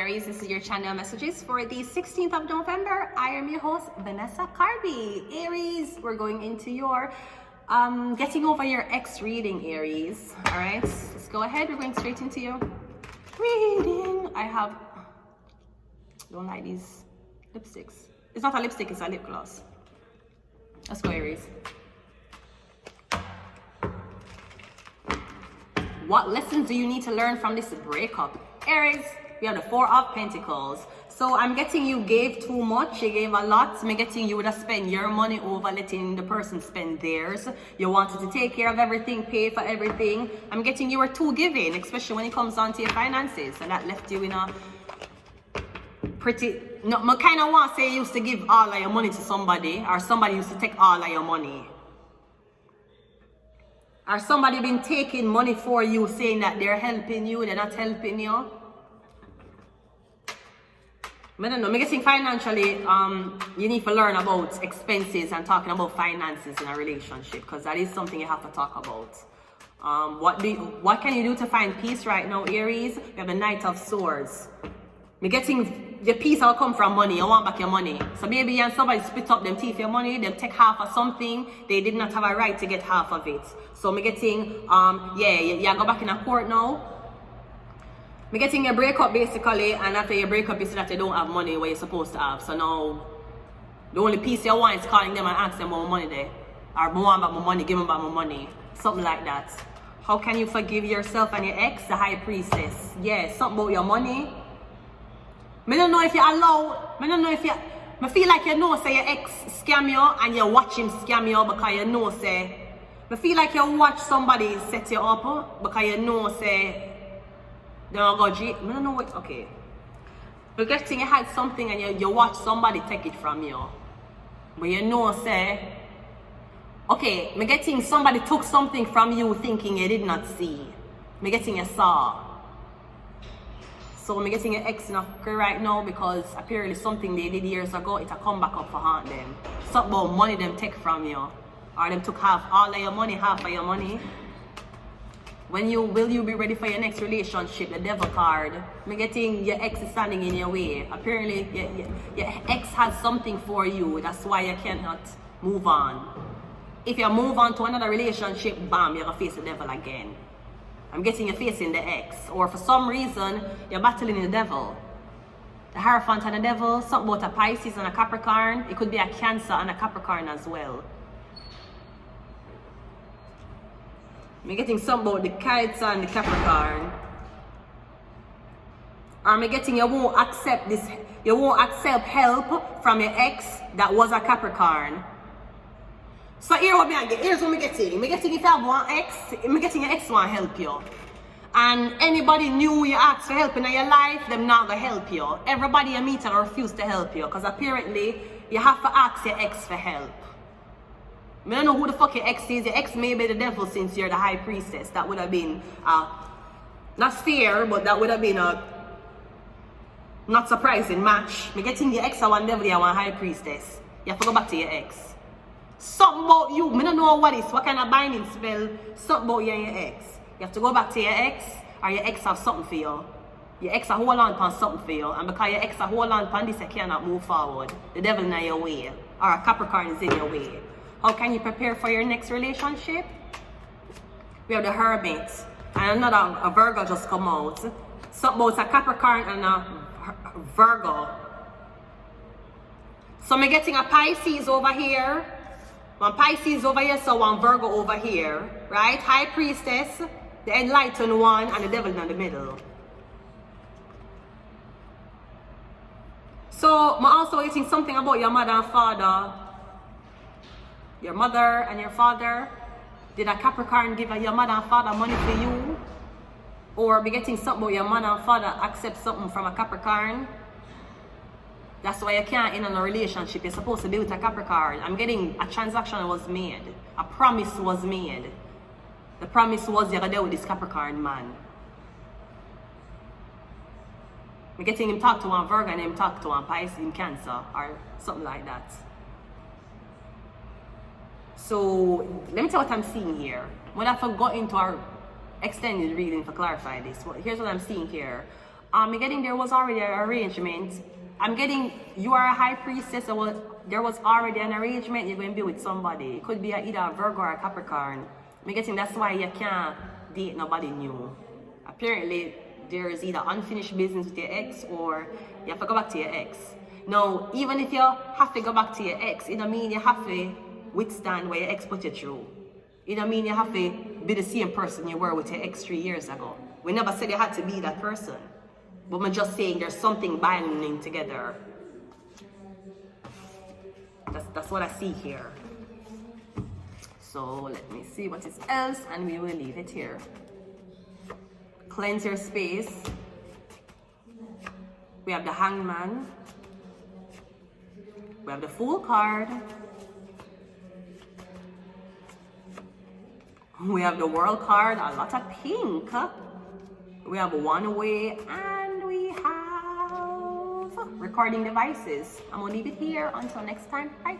Aries, this is your channel messages for the 16th of November. I am your host, Vanessa Carby. Aries, we're going into your getting over your ex reading, Aries. All right, let's go ahead. We're going straight into your reading. Don't like these lipsticks. It's not a lipstick, it's a lip gloss. Let's go, Aries. What lessons do you need to learn from this breakup? Aries, we have the Four of Pentacles. So I'm getting you gave too much, you gave a lot. I'm getting you would have spent your money over letting the person spend theirs. You wanted to take care of everything, pay for everything. I'm getting you were too giving, especially when it comes down to your finances. And that left you in a pretty, no, I kind of want to say you used to give all of your money to somebody, or somebody used to take all of your money. Or somebody been taking money for you, saying that they're helping you, they're not helping you. I don't know, I'm guessing financially, you need to learn about expenses and talking about finances in a relationship, because that is something you have to talk about. What can you do to find peace right now, Aries? We have the Knight of Swords. I'm getting your peace will come from money. You want back your money. So maybe you and somebody split up them teeth your money, them take half of something. They did not have a right to get half of it. So I'm getting, you go back in a court now. I'm getting a breakup basically, and after your breakup you see that you don't have money where you're supposed to have. So now, the only piece you want is calling them and asking them about money there. Or I want back my money, give them back my money. Something like that. How can you forgive yourself and your ex? The High Priestess. Yeah, something about your money. I don't know if you allow, I feel like you know say your ex scam you and you watch him scam you because you know say, I feel like you watch somebody set you up because you know say, they don't go cheat. I don't know what, okay. But getting you had something and you watch somebody take it from you. But you know say, okay, I'm getting somebody took something from you thinking you did not see. I'm getting you saw. So I'm getting an ex in a career right now because apparently something they did years ago, it'll come back up for haunt them. Something about money them take from you. Or them took all of your money, half of your money. Will you be ready for your next relationship? The Devil card. I'm getting your ex is standing in your way. Apparently your ex has something for you. That's why you cannot move on. If you move on to another relationship, bam, you're gonna face the devil again. I'm getting you facing the ex, or for some reason you're battling the devil. The Hierophant and the devil, something about a Pisces and a Capricorn. It could be a Cancer and a Capricorn as well. I'm getting something about the Cancer and the Capricorn. Or I'm getting you won't accept this, you won't accept help from your ex that was a Capricorn. So here's what I'm getting. Here's what I'm getting. I'm getting if you have one ex, I'm getting your ex want to help you. And anybody new you ask for help in your life, them not gonna help you. Everybody you meet will refuse to help you. Because apparently you have to ask your ex for help. I don't know who the fuck your ex is. Your ex may be the devil since you're the High Priestess. That would have been not fair, but that would have been a not surprising match. I'm getting your ex I want devil, I want High Priestess. You have to go back to your ex. Something about you, I don't know what is, what kind of binding spell, something about you and your ex. You have to go back to your ex, or your ex have something for you. Your ex a hold on upon something for you, and because your ex a hold on upon this, you cannot move forward. The devil is in your way, or a Capricorn is in your way. How can you prepare for your next relationship? We have the Hermit, and a Virgo just come out. Something about a Capricorn and a Virgo. So I'm getting a Pisces over here. One Pisces over here, so one Virgo over here, right? High Priestess, the Enlightened One, and the Devil in the middle. So I'm also getting something about your mother and father. Your mother and your father. Did a Capricorn give your mother and father money for you? Or be getting something about your mother and father accept something from a Capricorn? That's why you can't end in a relationship. You're supposed to be with a Capricorn. I'm getting a transaction was made. A promise was made. The promise was you're going to deal with this Capricorn man. I'm getting him talk to one Virgo and him talk to one Pisces in Cancer or something like that. So let me tell you what I'm seeing here. When I got into our extended reading to clarify this, here's what I'm seeing here. I'm getting there was already an arrangement. I'm getting you are a high priestess, so there was already an arrangement. You're going to be with somebody. It could be either a Virgo or a Capricorn. I'm getting that's why you can't date nobody new. Apparently, there is either unfinished business with your ex or you have to go back to your ex. Now, even if you have to go back to your ex, it don't mean you have to withstand what your ex put you through. It don't mean you have to be the same person you were with your ex 3 years ago. We never said you had to be that person. But I'm just saying there's something binding together. That's what I see here. So let me see what is else and we will leave it here. Cleanse your space. We have the Hangman. We have the Fool card. We have the World card, a lot of pink. We have One Way and we have recording devices. I'm gonna leave it here until next time. Bye.